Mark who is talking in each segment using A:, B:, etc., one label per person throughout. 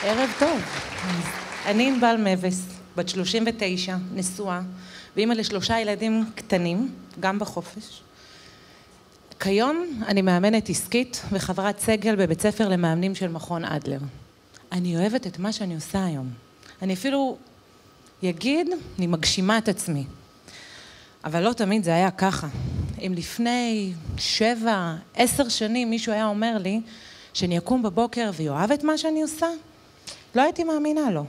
A: ערב טוב. אני ענבל מבס, בת 39, נשואה, ואימא ל3 ילדים קטנים, גם בחופש. כיום אני מאמנת עסקית וחברת סגל בבית ספר למאמנים של מכון אדלר. אני אוהבת את מה שאני עושה היום. אני אפילו אגיד, אני מגשימה את עצמי. אבל לא תמיד זה היה ככה. אם לפני 7-10 שנים מישהו היה אומר לי שאני אקום בבוקר ויאהב את מה שאני עושה, לא הייתי מאמינה לו.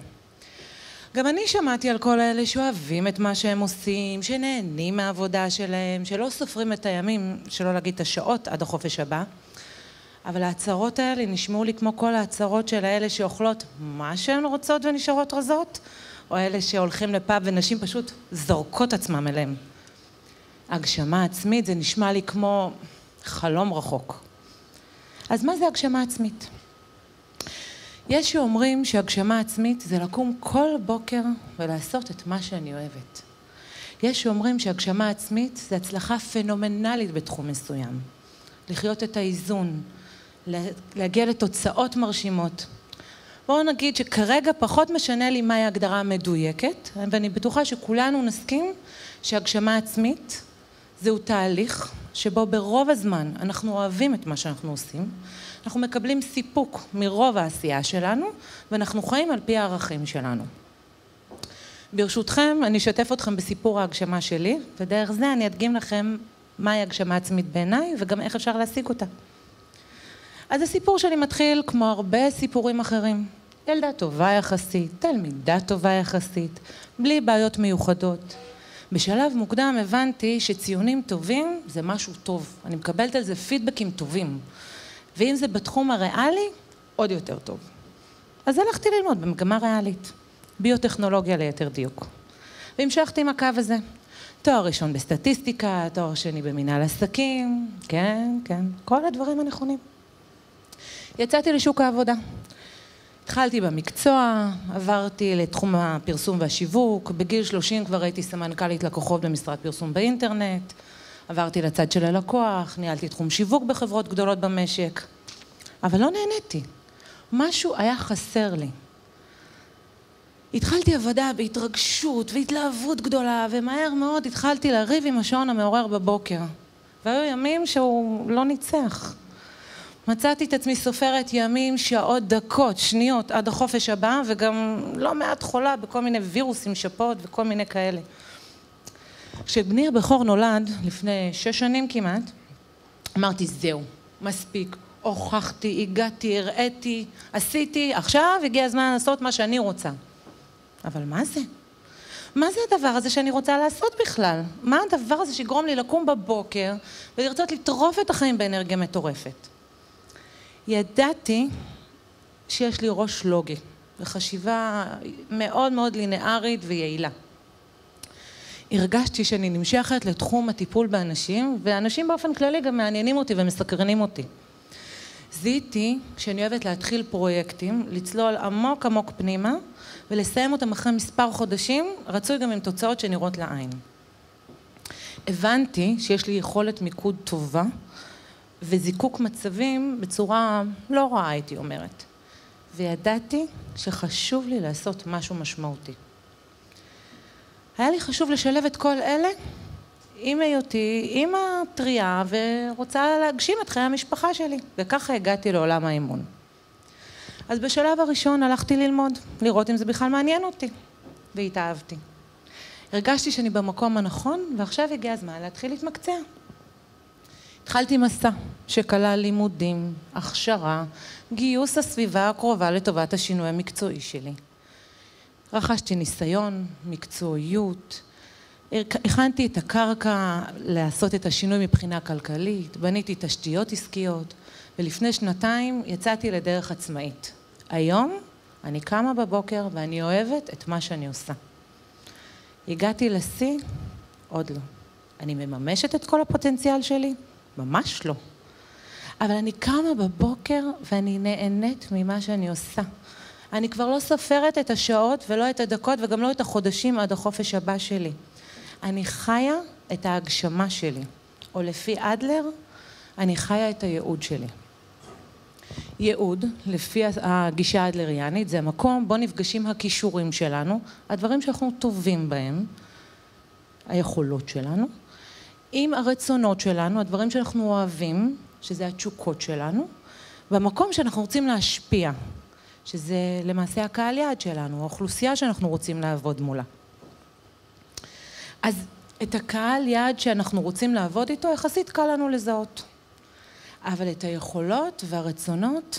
A: גם אני שמעתי על כל האלה שאוהבים את מה שהם עושים, שנהנים מהעבודה שלהם, שלא סופרים את הימים, שלא להגיד את השעות עד החופש הבא. אבל ההצהרות האלה נשמעו לי כמו כל ההצהרות של האלה שאוכלות מה שהן רוצות ונשארות רזות, או אלה שהולכים לפאב ונשים פשוט זורקות עצמם אליהם. הגשמה עצמית זה נשמע לי כמו חלום רחוק. אז מה זה הגשמה עצמית? יש שאומרים שהגשמה עצמית זה לקום כל בוקר ולעשות את מה שאני אוהבת. יש שאומרים שהגשמה עצמית זה הצלחה פנומנלית בתחום מסוים. לחיות את האיזון, להגיע לתוצאות מרשימות. בואו נגיד שכרגע פחות משנה לי מהי ההגדרה המדויקת, ואני בטוחה שכולנו נסכים שהגשמה עצמית זהו תהליך שבו ברוב הזמן אנחנו אוהבים את מה שאנחנו עושים, אנחנו מקבלים סיפוק מרוב העשייה שלנו, ואנחנו חיים על פי הערכים שלנו. ברשותכם, אני אשתף אתכם בסיפור ההגשמה שלי, ודרך זה אני אדגים לכם מהי הגשמה עצמית בעיניי, וגם איך אפשר להשיג אותה. אז הסיפור שלי מתחיל כמו הרבה סיפורים אחרים. ילדה טובה יחסית, תלמידה טובה יחסית, בלי בעיות מיוחדות. בשלב מוקדם הבנתי שציונים טובים זה משהו טוב. אני מקבלת על זה פידבקים טובים. ואם זה בתחום הריאלי, עוד יותר טוב. אז הלכתי ללמוד במגמה ריאלית, ביוטכנולוגיה ליתר דיוק. והמשכתי עם הקו הזה. תואר ראשון בסטטיסטיקה, תואר שני במנהל עסקים, כן, כל הדברים הנכונים. יצאתי לשוק העבודה. התחלתי במקצוע, עברתי לתחום הפרסום והשיווק, בגיל 30 כבר הייתי סמנכ"לית לקוחות במשרד פרסום באינטרנט, עברתי לצד של הלקוח, ניהלתי תחום שיווק בחברות גדולות במשק, אבל לא נהניתי. משהו היה חסר לי. התחלתי עבודה בהתרגשות והתלהבות גדולה, ומהר מאוד התחלתי לריב עם השעון המעורר בבוקר. והיו ימים שהוא לא ניצח. מצאתי את עצמי סופרת ימים, שעות, דקות, שניות עד החופש הבא, וגם לא מעט חולה בכל מיני וירוסים, שפות וכל מיני כאלה. כשבני הבכור נולד, לפני 6 שנים כמעט, אמרתי, זהו, מספיק, הוכחתי, הגעתי, הראיתי, עשיתי, עכשיו הגיע הזמן לעשות מה שאני רוצה. אבל מה זה? מה זה הדבר הזה שאני רוצה לעשות בכלל? מה הדבר הזה שיגרום לי לקום בבוקר ולרצות לטרוף את החיים באנרגיה מטורפת? ידעתי שיש לי ראש לוגי וחשיבה מאוד מאוד לינארית ויעילה. הרגשתי שאני נמשכת לתחום הטיפול באנשים, ואנשים באופן כללי גם מעניינים אותי ומסקרנים אותי. זיהיתי שאני אוהבת להתחיל פרויקטים, לצלול עמוק עמוק פנימה, ולסיים אותם אחרי מספר חודשים, רצוי גם עם תוצאות שנראות לעין. הבנתי שיש לי יכולת מיקוד טובה, וזיקוק מצבים בצורה לא רעה, הייתי אומרת. וידעתי שחשוב לי לעשות משהו משמעותי. היה לי חשוב לשלב את כל אלה עם היותי, עם הטריה, ורוצה להגשים את חיי המשפחה שלי. וככה הגעתי לעולם האימון. אז בשלב הראשון הלכתי ללמוד, לראות אם זה בכלל מעניין אותי. והתאהבתי. הרגשתי שאני במקום הנכון, ועכשיו הגיע הזמן להתחיל להתמקצע. התחלתי מסע שכלל לימודים, הכשרה, גיוס הסביבה הקרובה לטובת השינוי המקצועי שלי. רכשתי ניסיון, מקצועיות, הכנתי את הקרקע לעשות את השינוי מבחינה כלכלית, בניתי תשתיות עסקיות, ולפני 2 יצאתי לדרך עצמאית. היום אני קמה בבוקר ואני אוהבת את מה שאני עושה. הגעתי לשיא? עוד לא. אני מממשת את כל הפוטנציאל שלי? ממש לא. אבל אני קמה בבוקר ואני נהנית ממה שאני עושה. אני כבר לא סופרת את השעות ולא את הדקות וגם לא את החודשים עד החופש הבא שלי. אני חיה את ההגשמה שלי, או לפי אדלר, אני חיה את הייעוד שלי. ייעוד, לפי הגישה האדלריאנית, זה המקום בו נפגשים הכישורים שלנו, הדברים שאנחנו טובים בהם, היכולות שלנו, עם הרצונות שלנו, הדברים שאנחנו אוהבים, שזה התשוקות שלנו, במקום שאנחנו רוצים להשפיע, שזה למעשה הקהל יעד שלנו, האוכלוסייה שאנחנו רוצים לעבוד מולה. אז את הקהל יעד שאנחנו רוצים לעבוד איתו, יחסית קל לנו לזהות. אבל את היכולות והרצונות,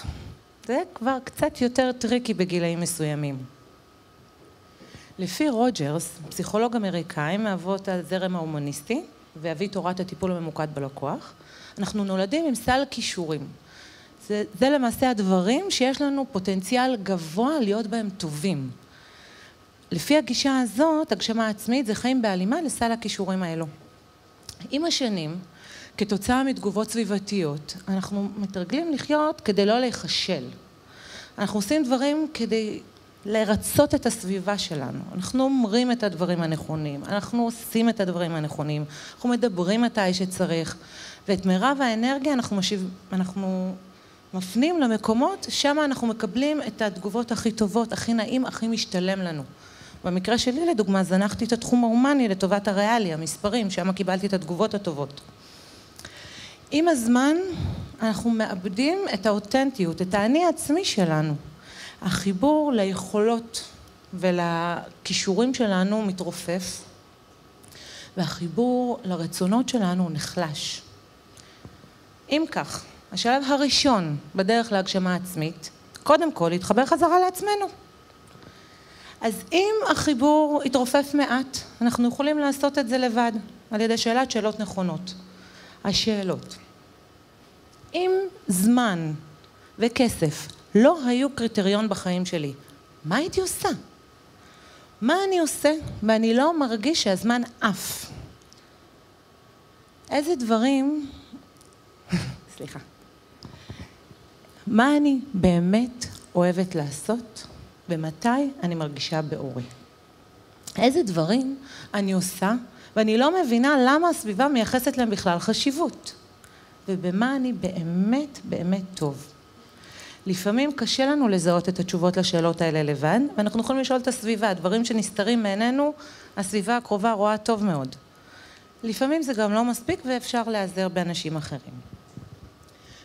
A: זה כבר קצת יותר טריקי בגילאים מסוימים. לפי רוג'רס, פסיכולוג אמריקאי מאבות הזרם ההומניסטי, ואבי תורת הטיפול הממוקד בלקוח, אנחנו נולדים עם סל כישורים. זה למעשה הדברים שיש לנו פוטנציאל גבוה להיות בהם טובים. לפי הגישה הזאת, הגשמה עצמית זה חיים בהלימה לסל הכישורים האלו. עם השנים, כתוצאה מתגובות סביבתיות, אנחנו מתרגלים לחיות כדי לא להיכשל. אנחנו עושים דברים כדי לרצות את הסביבה שלנו. אנחנו אומרים את הדברים הנכונים, אנחנו עושים את הדברים הנכונים, אנחנו מדברים מתי שצריך, ואת מירב האנרגיה אנחנו מפנים למקומות, שם אנחנו מקבלים את התגובות הכי טובות, הכי נעים, הכי משתלם לנו. במקרה שלי, לדוגמה, זנחתי את התחום ההומני לטובת הריאלי, המספרים, שם קיבלתי את התגובות הטובות. עם הזמן, אנחנו מאבדים את האותנטיות, את האני העצמי שלנו. החיבור ליכולות ולכישורים שלנו מתרופף, והחיבור לרצונות שלנו נחלש. אם כך, השלב הראשון בדרך להגשמה עצמית, קודם כל להתחבר חזרה לעצמנו. אז אם החיבור יתרופף מעט, אנחנו יכולים לעשות את זה לבד, על ידי שאלות נכונות. השאלות. אם זמן וכסף לא היו קריטריון בחיים שלי, מה הייתי עושה? מה אני עושה ואני לא מרגיש שהזמן עף? איזה דברים, סליחה, מה אני באמת אוהבת לעשות ומתי אני מרגישה באורי? איזה דברים אני עושה ואני לא מבינה למה הסביבה מייחסת להם בכלל חשיבות? ובמה אני באמת באמת טוב? לפעמים קשה לנו לזהות את התשובות לשאלות האלה לבד, ואנחנו יכולים לשאול את הסביבה, הדברים שנסתרים מעינינו, הסביבה הקרובה רואה טוב מאוד. לפעמים זה גם לא מספיק ואפשר להיעזר באנשים אחרים.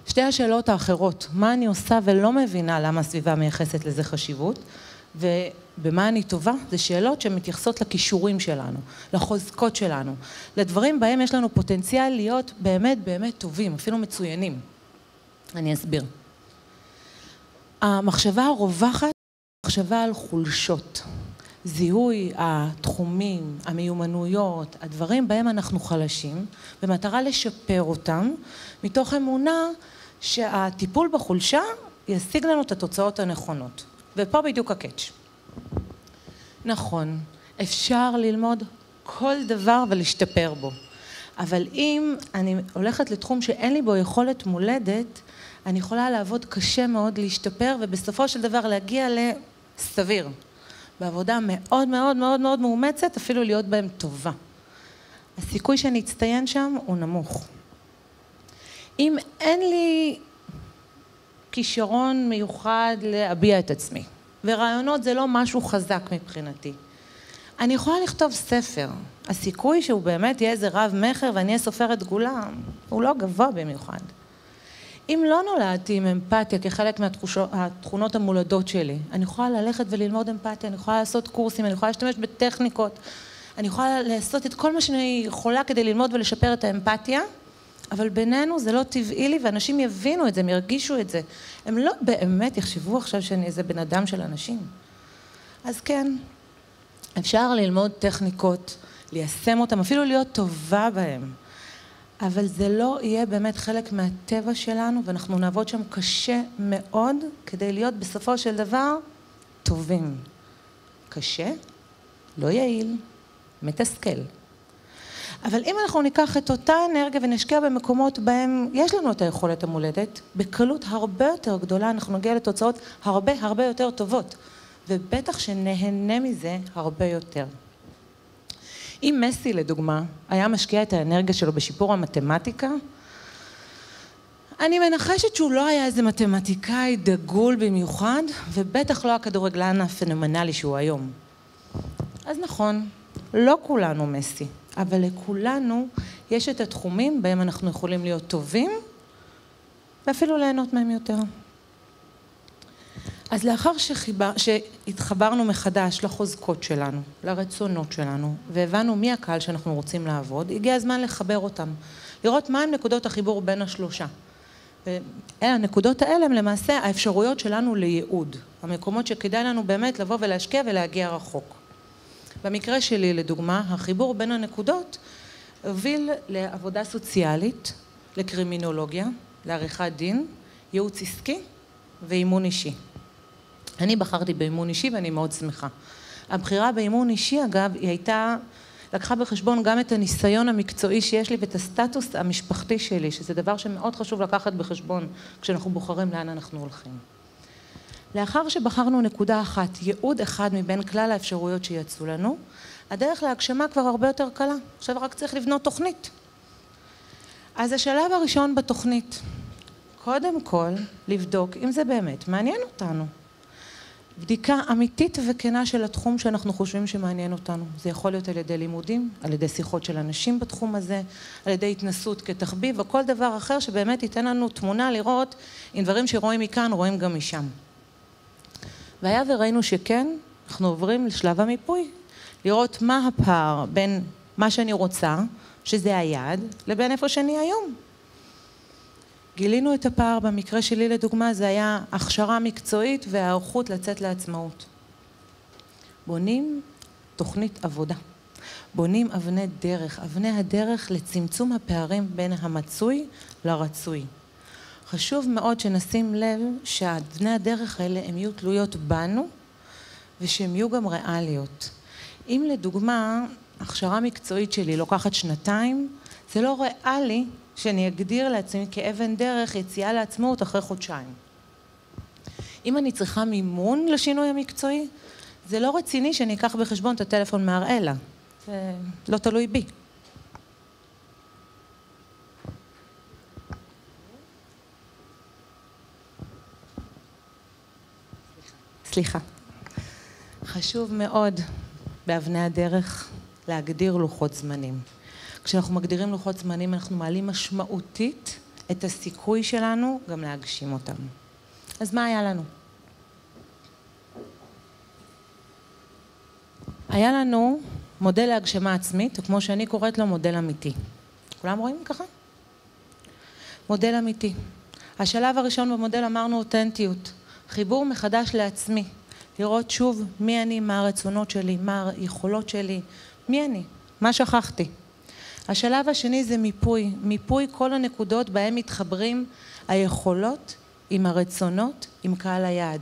A: שתי השאלות האחרות, מה אני עושה ולא מבינה למה הסביבה מייחסת לזה חשיבות, ובמה אני טובה, זה שאלות שמתייחסות לכישורים שלנו, לחוזקות שלנו, לדברים בהם יש לנו פוטנציאל להיות באמת באמת טובים, אפילו מצוינים. אני אסביר. המחשבה הרווחת, מחשבה על חולשות, זיהוי התחומים, המיומנויות, הדברים בהם אנחנו חלשים, במטרה לשפר אותם, מתוך אמונה שהטיפול בחולשה ישיג לנו את התוצאות הנכונות. ופה בדיוק הקאץ'. נכון, אפשר ללמוד כל דבר ולהשתפר בו, אבל אם אני הולכת לתחום שאין לי בו יכולת מולדת, אני יכולה לעבוד קשה מאוד להשתפר, ובסופו של דבר להגיע לסביר. בעבודה מאוד מאוד מאוד מאוד מאומצת, אפילו להיות בהם טובה. הסיכוי שאני אצטיין שם הוא נמוך. אם אין לי כישרון מיוחד להביע את עצמי, ורעיונות זה לא משהו חזק מבחינתי, אני יכולה לכתוב ספר. הסיכוי שהוא באמת יהיה איזה רב מחר ואני אהיה סופרת דגולה, הוא לא גבוה במיוחד. אם לא נולדתי עם אמפתיה כחלק מהתכונות המולדות שלי, אני יכולה ללכת וללמוד אמפתיה, אני יכולה לעשות קורסים, אני יכולה להשתמש בטכניקות, אני יכולה לעשות את כל מה שאני יכולה כדי ללמוד ולשפר את האמפתיה, אבל בינינו זה לא טבעי לי, ואנשים יבינו את זה, הם ירגישו את זה. הם לא באמת יחשבו עכשיו שאני איזה בן אדם של אנשים. אז כן, אפשר ללמוד טכניקות, ליישם אותם, אפילו להיות טובה בהם. אבל זה לא יהיה באמת חלק מהטבע שלנו, ואנחנו נעבוד שם קשה מאוד, כדי להיות בסופו של דבר טובים. קשה, לא יעיל, מתסכל. אבל אם אנחנו ניקח את אותה אנרגיה ונשקיע במקומות בהם יש לנו את היכולת המולדת, בקלות הרבה יותר גדולה אנחנו נגיע לתוצאות הרבה יותר טובות, ובטח שנהנה מזה הרבה יותר. אם מסי, לדוגמה, היה משקיע את האנרגיה שלו בשיפור המתמטיקה, אני מנחשת שהוא לא היה איזה מתמטיקאי דגול במיוחד, ובטח לא הכדורגלן הפנומנלי שהוא היום. אז נכון, לא כולנו מסי, אבל לכולנו יש את התחומים בהם אנחנו יכולים להיות טובים, ואפילו ליהנות מהם יותר. אז לאחר שהתחברנו מחדש לחוזקות שלנו, לרצונות שלנו, והבנו מי הקהל שאנחנו רוצים לעבוד, הגיע הזמן לחבר אותם, לראות מהם נקודות החיבור בין השלושה. הנקודות האלה הם למעשה האפשרויות שלנו לייעוד, המקומות שכדאי לנו באמת לבוא ולהשקיע ולהגיע רחוק. במקרה שלי, לדוגמה, החיבור בין הנקודות הוביל לעבודה סוציאלית, לקרימינולוגיה, לעריכת דין, ייעוץ עסקי ואימון אישי. אני בחרתי באימון אישי ואני מאוד שמחה. הבחירה באימון אישי, אגב, לקחה בחשבון גם את הניסיון המקצועי שיש לי ואת הסטטוס המשפחתי שלי, שזה דבר שמאוד חשוב לקחת בחשבון כשאנחנו בוחרים לאן אנחנו הולכים. לאחר שבחרנו נקודה אחת, ייעוד אחד מבין כלל האפשרויות שיצאו לנו, הדרך להגשמה כבר הרבה יותר קלה. עכשיו רק צריך לבנות תוכנית. אז השלב הראשון בתוכנית, קודם כל לבדוק אם זה באמת מעניין אותנו. בדיקה אמיתית וכנה של התחום שאנחנו חושבים שמעניין אותנו. זה יכול להיות על ידי לימודים, על ידי שיחות של אנשים בתחום הזה, על ידי התנסות כתחביב, או כל דבר אחר שבאמת ייתן לנו תמונה לראות אם דברים שרואים מכאן, רואים גם משם. והיה וראינו שכן, אנחנו עוברים לשלב המיפוי, לראות מה הפער בין מה שאני רוצה, שזה היעד, לבין איפה שאני היום. גילינו את הפער, במקרה שלי לדוגמה, זה היה הכשרה מקצועית והערכות לצאת לעצמאות. בונים תוכנית עבודה. בונים אבני דרך, אבני הדרך לצמצום הפערים בין המצוי לרצוי. חשוב מאוד שנשים לב שאבני הדרך האלה הם יהיו תלויות בנו, ושהם יהיו גם ריאליות. אם לדוגמה, הכשרה מקצועית שלי לוקחת 2, זה לא ריאלי שאני אגדיר לעצמי כאבן דרך יציאה לעצמאות אחרי 2 חודשים. אם אני צריכה מימון לשינוי המקצועי, זה לא רציני שאני אקח בחשבון את הטלפון מהראלה. זה לא תלוי בי. סליחה. חשוב מאוד באבני הדרך להגדיר לוחות זמנים. כשאנחנו מגדירים לוחות זמנים, אנחנו מעלים משמעותית את הסיכוי שלנו גם להגשים אותם. אז מה היה לנו? היה לנו מודל להגשמה עצמית, או כמו שאני קוראת לו, מודל אמיתי. כולם רואים ככה? מודל אמיתי. השלב הראשון במודל אמרנו אותנטיות, חיבור מחדש לעצמי, לראות שוב מי אני, מה הרצונות שלי, מה היכולות שלי, מי אני, מה שכחתי. השלב השני זה מיפוי, מיפוי כל הנקודות בהם מתחברים היכולות עם הרצונות, עם קהל היעד,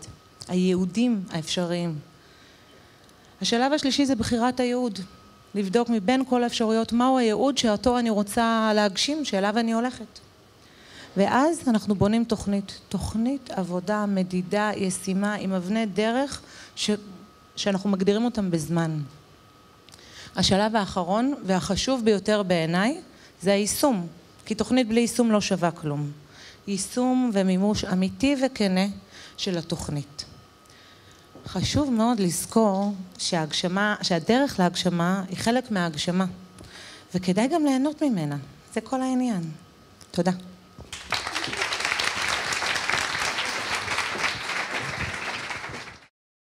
A: הייעודים האפשריים. השלב השלישי זה בחירת הייעוד, לבדוק מבין כל האפשרויות מהו הייעוד שאותו אני רוצה להגשים, שאליו אני הולכת. ואז אנחנו בונים תוכנית עבודה, מדידה, ישימה, עם אבני דרך שאנחנו מגדירים אותם בזמן. השלב האחרון והחשוב ביותר בעיניי זה היישום, כי תוכנית בלי יישום לא שווה כלום. יישום ומימוש אמיתי וכנה של התוכנית. חשוב מאוד לזכור שהדרך להגשמה היא חלק מההגשמה, וכדאי גם ליהנות ממנה. זה כל העניין. תודה.